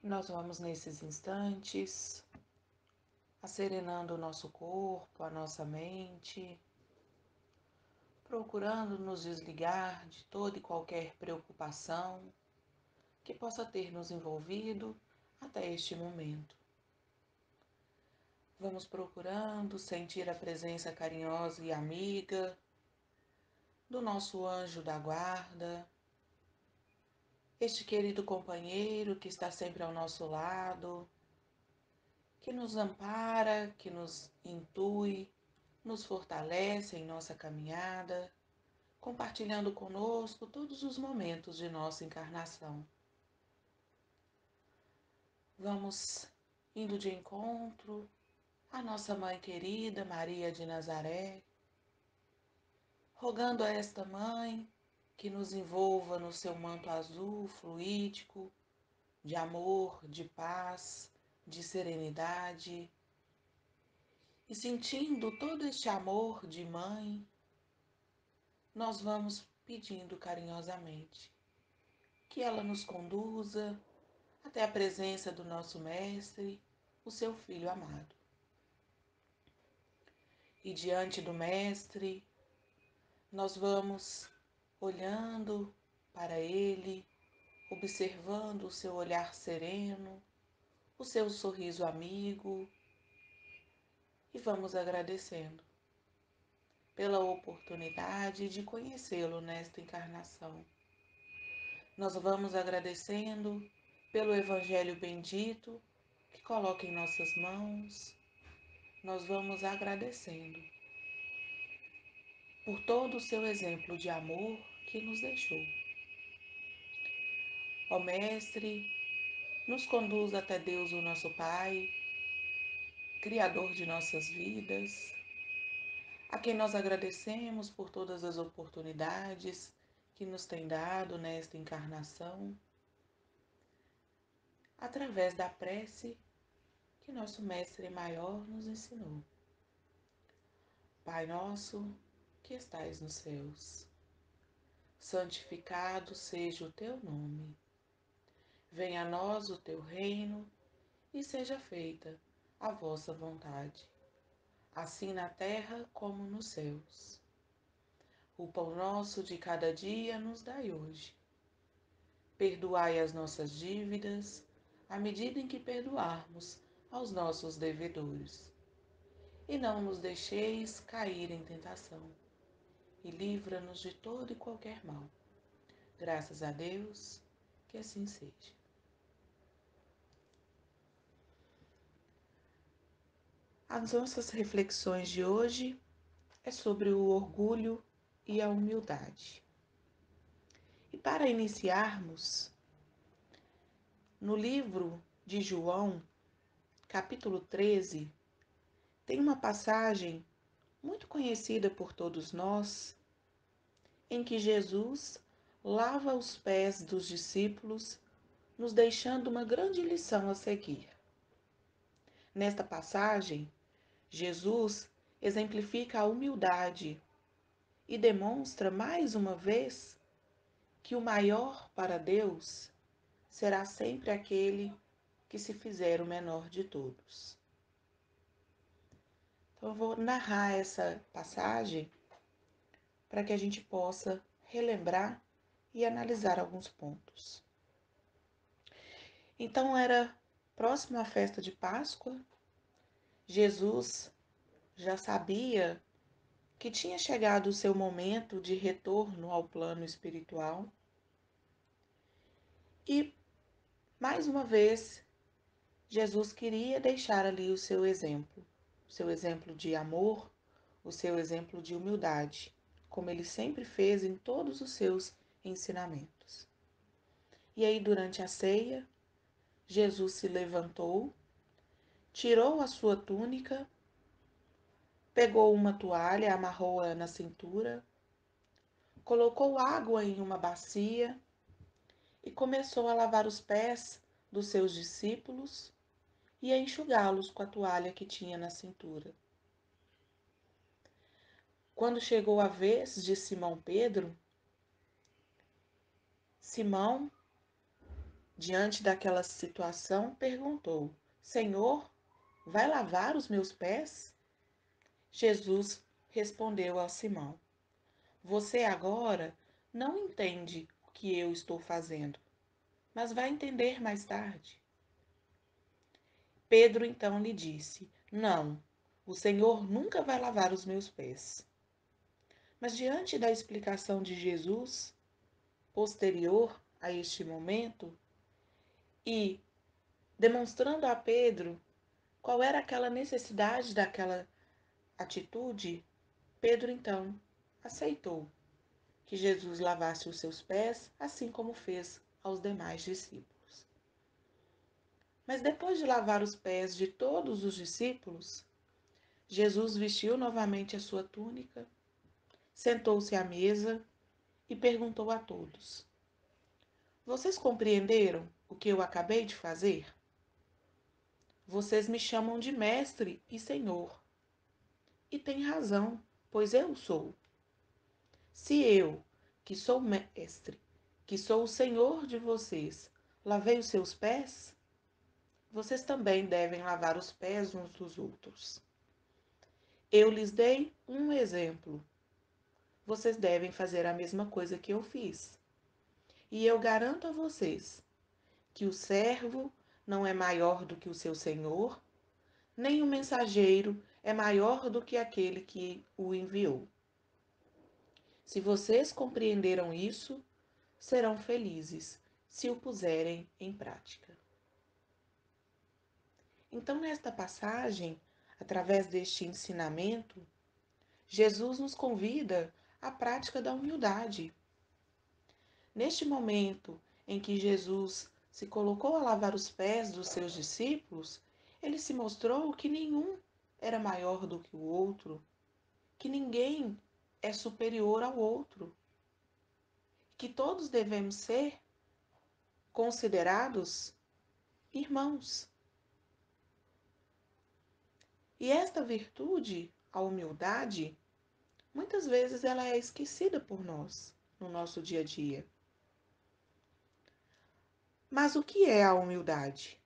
Nós vamos, nesses instantes, asserenando o nosso corpo, a nossa mente, procurando nos desligar de toda e qualquer preocupação que possa ter nos envolvido até este momento. Vamos procurando sentir a presença carinhosa e amiga do nosso anjo da guarda, este querido companheiro que está sempre ao nosso lado, que nos ampara, que nos intui, nos fortalece em nossa caminhada, compartilhando conosco todos os momentos de nossa encarnação. Vamos indo de encontro à nossa mãe querida Maria de Nazaré, rogando a esta mãe que nos envolva no seu manto azul fluídico, de amor, de paz, de serenidade, e sentindo todo este amor de mãe, nós vamos pedindo carinhosamente que ela nos conduza até a presença do nosso Mestre, o seu Filho amado. E diante do Mestre, nós vamos olhando para ele, observando o seu olhar sereno, o seu sorriso amigo, e vamos agradecendo pela oportunidade de conhecê-lo nesta encarnação. Nós vamos agradecendo pelo Evangelho bendito que coloca em nossas mãos. Nós vamos agradecendo por todo o seu exemplo de amor que nos deixou. Ó Mestre, nos conduz até Deus, o nosso Pai, Criador de nossas vidas, a quem nós agradecemos por todas as oportunidades que nos tem dado nesta encarnação, através da prece que nosso Mestre Maior nos ensinou. Pai nosso, que estais nos céus, santificado seja o teu nome. Venha a nós o teu reino e seja feita a vossa vontade, assim na terra como nos céus. O pão nosso de cada dia nos dai hoje. Perdoai as nossas dívidas, à medida em que perdoarmos aos nossos devedores. E não nos deixeis cair em tentação, e livra-nos de todo e qualquer mal. Graças a Deus, que assim seja. As nossas reflexões de hoje é sobre o orgulho e a humildade. E para iniciarmos, no livro de João, capítulo 13, tem uma passagem muito conhecida por todos nós, em que Jesus lava os pés dos discípulos, nos deixando uma grande lição a seguir. Nesta passagem, Jesus exemplifica a humildade e demonstra mais uma vez que o maior para Deus será sempre aquele que se fizer o menor de todos. Então eu vou narrar essa passagem para que a gente possa relembrar e analisar alguns pontos. Então era próximo à festa de Páscoa, Jesus já sabia que tinha chegado o seu momento de retorno ao plano espiritual e, mais uma vez, Jesus queria deixar ali o seu exemplo de amor, o seu exemplo de humildade, como ele sempre fez em todos os seus ensinamentos. E aí, durante a ceia, Jesus se levantou, tirou a sua túnica, pegou uma toalha, amarrou-a na cintura, colocou água em uma bacia e começou a lavar os pés dos seus discípulos e a enxugá-los com a toalha que tinha na cintura. Quando chegou a vez de Simão Pedro, Simão diante daquela situação, perguntou: Senhor, vai lavar os meus pés? Jesus respondeu a Simão: Você agora não entende o que eu estou fazendo, mas vai entender mais tarde. Pedro então lhe disse: Não, o Senhor nunca vai lavar os meus pés. Mas diante da explicação de Jesus, posterior a este momento, e demonstrando a Pedro qual era aquela necessidade daquela atitude, Pedro então aceitou que Jesus lavasse os seus pés, assim como fez aos demais discípulos. Mas depois de lavar os pés de todos os discípulos, Jesus vestiu novamente a sua túnica, sentou-se à mesa e perguntou a todos: Vocês compreenderam o que eu acabei de fazer? Vocês me chamam de mestre e senhor. E têm razão, pois eu sou. Se eu, que sou mestre, que sou o senhor de vocês, lavei os seus pés, vocês também devem lavar os pés uns dos outros. Eu lhes dei um exemplo. Vocês devem fazer a mesma coisa que eu fiz. E eu garanto a vocês que o servo não é maior do que o seu senhor, nem o mensageiro é maior do que aquele que o enviou. Se vocês compreenderam isso, serão felizes se o puserem em prática. Então, nesta passagem, através deste ensinamento, Jesus nos convida à prática da humildade. Neste momento em que Jesus se colocou a lavar os pés dos seus discípulos, ele se mostrou que nenhum era maior do que o outro, que ninguém é superior ao outro, que todos devemos ser considerados irmãos. E esta virtude, a humildade, muitas vezes ela é esquecida por nós no nosso dia a dia. Mas o que é a humildade?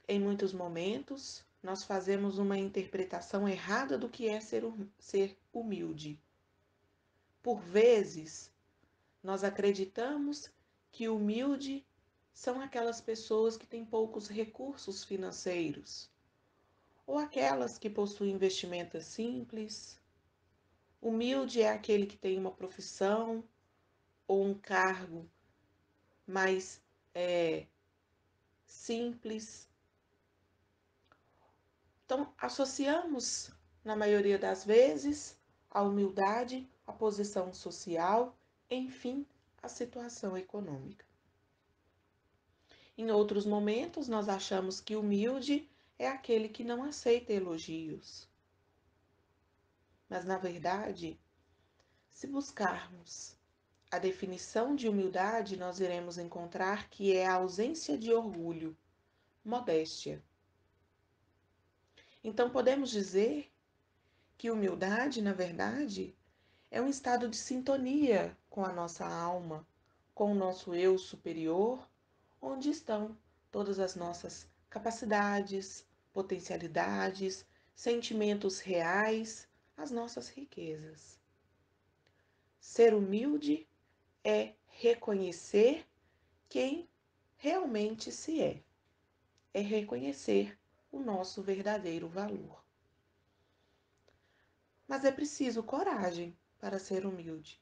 Em muitos momentos, nós fazemos uma interpretação errada do que é ser humilde. Por vezes, nós acreditamos que humilde são aquelas pessoas que têm poucos recursos financeiros, ou aquelas que possuem vestimentas simples. Humilde é aquele que tem uma profissão ou um cargo mais simples. Então, associamos, na maioria das vezes, a humildade à posição social, enfim, à situação econômica. Em outros momentos, nós achamos que humilde é aquele que não aceita elogios. Mas, na verdade, se buscarmos a definição de humildade, nós iremos encontrar que é a ausência de orgulho, modéstia. Então, podemos dizer que humildade, na verdade, é um estado de sintonia com a nossa alma, com o nosso eu superior, onde estão todas as nossas capacidades, potencialidades, sentimentos reais, as nossas riquezas. Ser humilde é reconhecer quem realmente se é reconhecer o nosso verdadeiro valor. Mas é preciso coragem para ser humilde,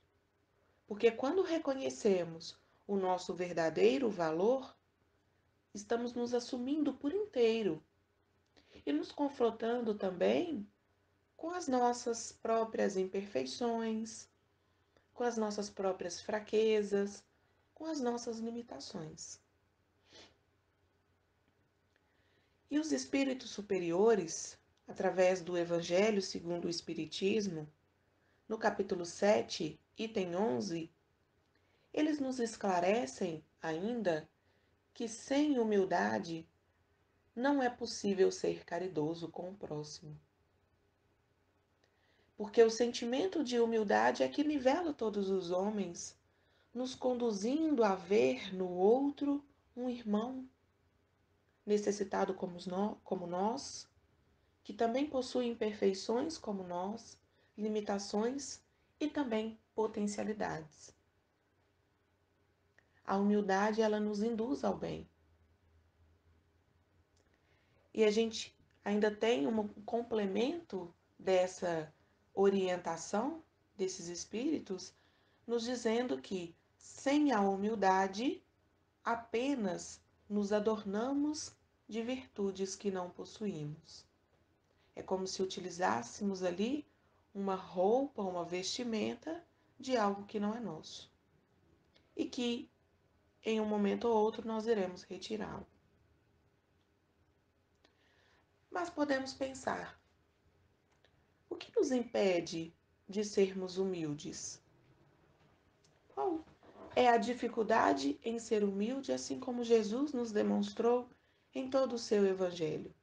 porque quando reconhecemos o nosso verdadeiro valor, estamos nos assumindo por inteiro e nos confrontando também com as nossas próprias imperfeições, com as nossas próprias fraquezas, com as nossas limitações. E os espíritos superiores, através do Evangelho segundo o Espiritismo, no capítulo 7, item 11, eles nos esclarecem ainda que sem humildade não é possível ser caridoso com o próximo. Porque o sentimento de humildade é que nivela todos os homens, nos conduzindo a ver no outro um irmão necessitado como nós, que também possui imperfeições como nós, limitações e também potencialidades. A humildade, ela nos induz ao bem. E a gente ainda tem um complemento dessa orientação desses espíritos, nos dizendo que sem a humildade apenas nos adornamos de virtudes que não possuímos. É como se utilizássemos ali uma roupa, uma vestimenta de algo que não é nosso e que em um momento ou outro nós iremos retirá-lo. Mas podemos pensar: o que nos impede de sermos humildes? Qual é a dificuldade em ser humilde, assim como Jesus nos demonstrou em todo o seu Evangelho?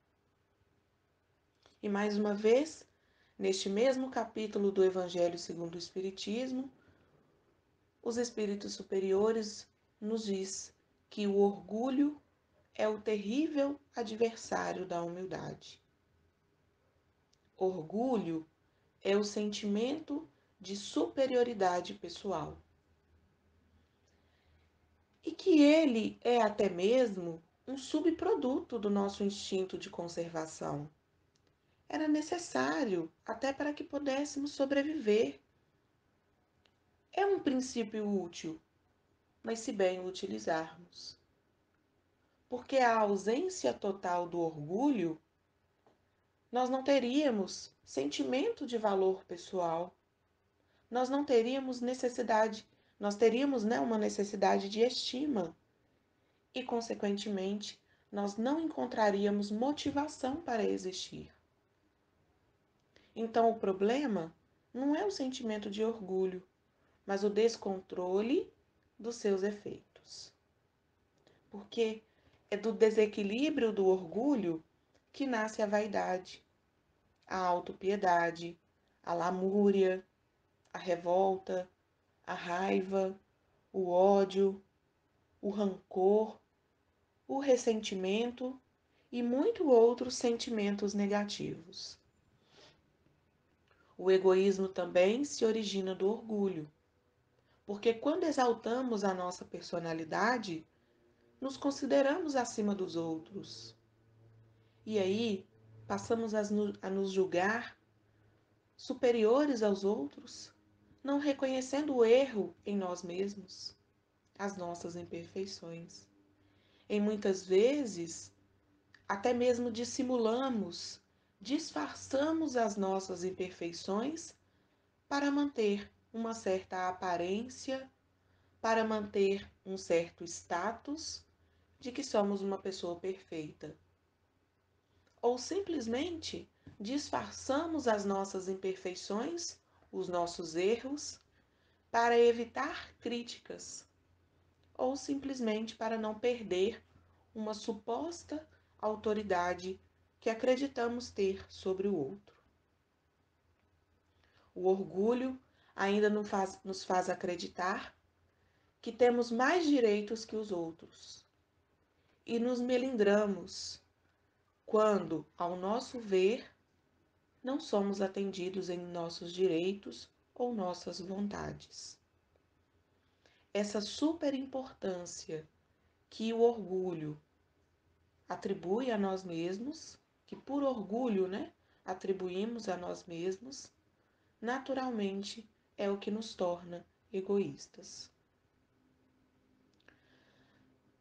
E mais uma vez, neste mesmo capítulo do Evangelho segundo o Espiritismo, os espíritos superiores nos diz que o orgulho é o terrível adversário da humildade. Orgulho é o sentimento de superioridade pessoal. E que ele é até mesmo um subproduto do nosso instinto de conservação. Era necessário até para que pudéssemos sobreviver. É um princípio útil, mas se bem o utilizarmos. Porque a ausência total do orgulho, nós não teríamos sentimento de valor pessoal, nós não teríamos necessidade, nós teríamos, uma necessidade de estima e, consequentemente, nós não encontraríamos motivação para existir. Então, o problema não é o sentimento de orgulho, mas o descontrole dos seus efeitos. Porque é do desequilíbrio do orgulho que nasce a vaidade, a autopiedade, a lamúria, a revolta, a raiva, o ódio, o rancor, o ressentimento e muitos outros sentimentos negativos. O egoísmo também se origina do orgulho, porque quando exaltamos a nossa personalidade, nos consideramos acima dos outros. E aí passamos a nos julgar superiores aos outros, não reconhecendo o erro em nós mesmos, as nossas imperfeições. E muitas vezes, até mesmo dissimulamos, disfarçamos as nossas imperfeições para manter uma certa aparência, para manter um certo status de que somos uma pessoa perfeita. Ou simplesmente disfarçamos as nossas imperfeições, os nossos erros, para evitar críticas, ou simplesmente para não perder uma suposta autoridade que acreditamos ter sobre o outro. O orgulho ainda nos faz acreditar que temos mais direitos que os outros e nos melindramos quando, ao nosso ver, não somos atendidos em nossos direitos ou nossas vontades. Essa superimportância que o orgulho atribui a nós mesmos, que por orgulho, atribuímos a nós mesmos, naturalmente é o que nos torna egoístas.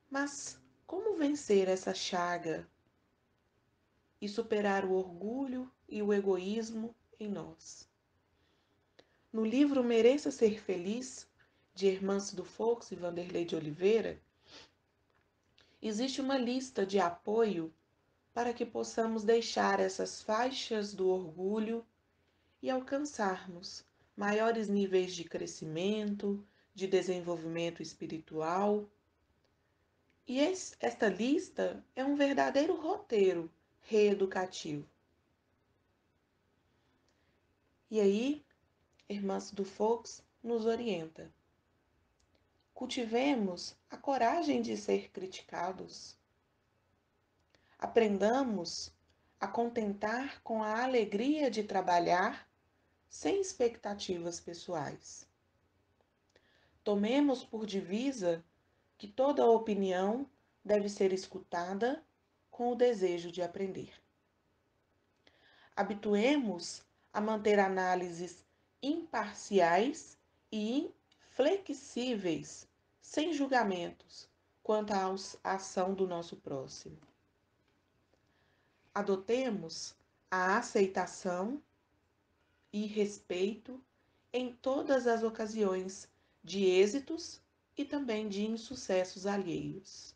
Mas como vencer essa chaga e superar o orgulho e o egoísmo em nós? No livro Mereça Ser Feliz, de Hermâncio Fox e Vanderlei de Oliveira, existe uma lista de apoio para que possamos deixar essas faixas do orgulho e alcançarmos maiores níveis de crescimento, de desenvolvimento espiritual. E esta lista é um verdadeiro roteiro reeducativo. E aí, Hermâncio Fox nos orienta. Cultivemos a coragem de ser criticados. Aprendamos a contentar com a alegria de trabalhar sem expectativas pessoais. Tomemos por divisa que toda opinião deve ser escutada com o desejo de aprender. Habituemos a manter análises imparciais e inflexíveis, sem julgamentos, quanto à ação do nosso próximo. Adotemos a aceitação e respeito em todas as ocasiões de êxitos e também de insucessos alheios.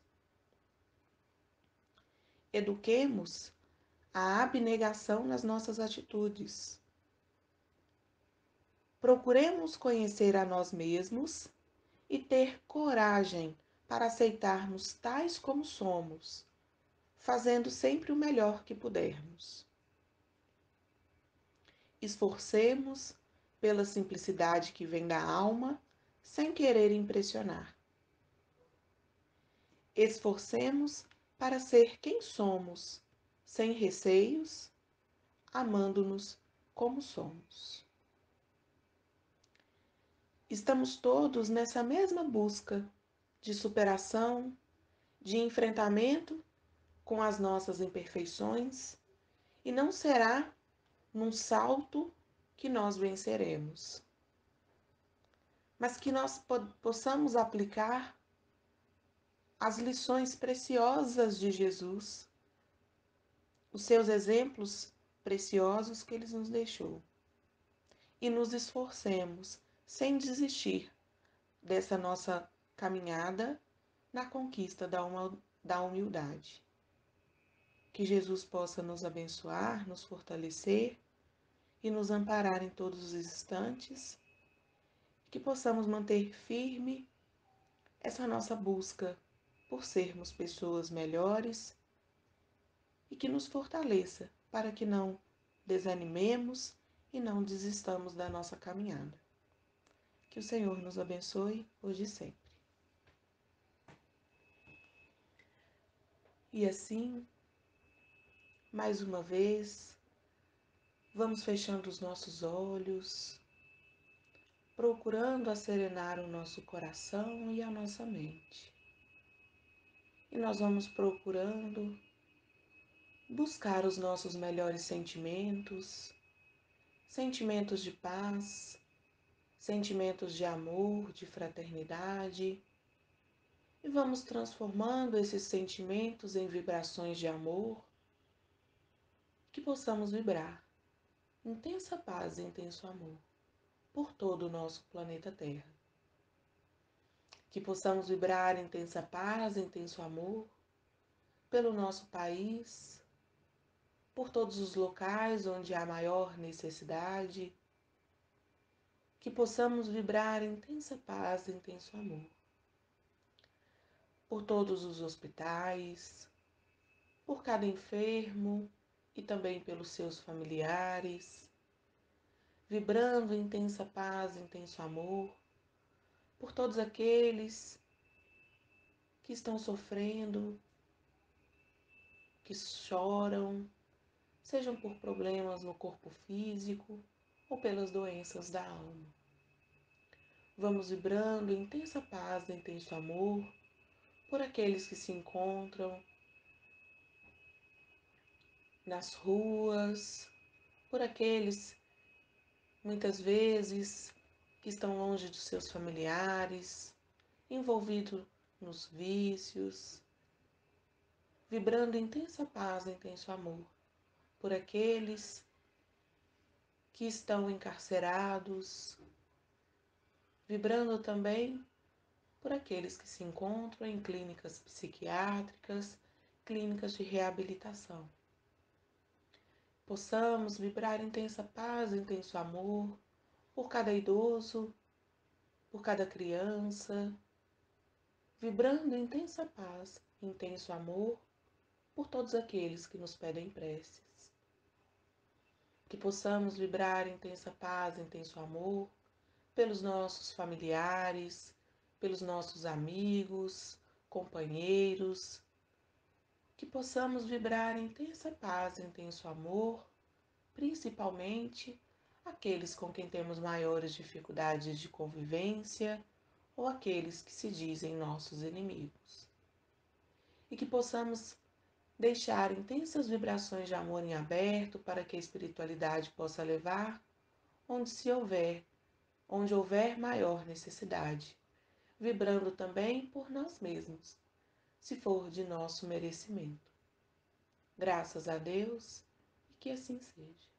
Eduquemos a abnegação nas nossas atitudes. Procuremos conhecer a nós mesmos e ter coragem para aceitarmos tais como somos, fazendo sempre o melhor que pudermos. Esforcemos pela simplicidade que vem da alma, sem querer impressionar. Esforcemos para ser quem somos, sem receios, amando-nos como somos. Estamos todos nessa mesma busca de superação, de enfrentamento com as nossas imperfeições, e não será num salto que nós venceremos, mas que nós possamos aplicar as lições preciosas de Jesus, os seus exemplos preciosos que ele nos deixou, e nos esforcemos sem desistir dessa nossa caminhada na conquista da humildade. Que Jesus possa nos abençoar, nos fortalecer e nos amparar em todos os instantes, que possamos manter firme essa nossa busca por sermos pessoas melhores e que nos fortaleça para que não desanimemos e não desistamos da nossa caminhada. Que o Senhor nos abençoe hoje e sempre. E assim, mais uma vez, vamos fechando os nossos olhos, procurando acerenar o nosso coração e a nossa mente. E nós vamos procurando buscar os nossos melhores sentimentos, sentimentos de paz, sentimentos de amor, de fraternidade, e vamos transformando esses sentimentos em vibrações de amor, que possamos vibrar intensa paz e intenso amor por todo o nosso planeta Terra. Que possamos vibrar intensa paz, intenso amor pelo nosso país, por todos os locais onde há maior necessidade, que possamos vibrar intensa paz, intenso amor por todos os hospitais, por cada enfermo e também pelos seus familiares, vibrando intensa paz, intenso amor por todos aqueles que estão sofrendo, que choram, sejam por problemas no corpo físico ou pelas doenças da alma. Vamos vibrando intensa paz, intenso amor por aqueles que se encontram nas ruas, por aqueles, muitas vezes, que estão longe dos seus familiares, envolvidos nos vícios, vibrando intensa paz, intenso amor por aqueles que estão encarcerados, vibrando também por aqueles que se encontram em clínicas psiquiátricas, clínicas de reabilitação. Possamos vibrar intensa paz, intenso amor por cada idoso, por cada criança, vibrando intensa paz, intenso amor por todos aqueles que nos pedem preces. Que possamos vibrar intensa paz, intenso amor pelos nossos familiares, pelos nossos amigos, companheiros, que possamos vibrar em intensa paz, intenso amor, principalmente aqueles com quem temos maiores dificuldades de convivência ou aqueles que se dizem nossos inimigos. E que possamos deixar intensas vibrações de amor em aberto para que a espiritualidade possa levar onde houver maior necessidade, vibrando também por nós mesmos, se for de nosso merecimento. Graças a Deus e que assim seja.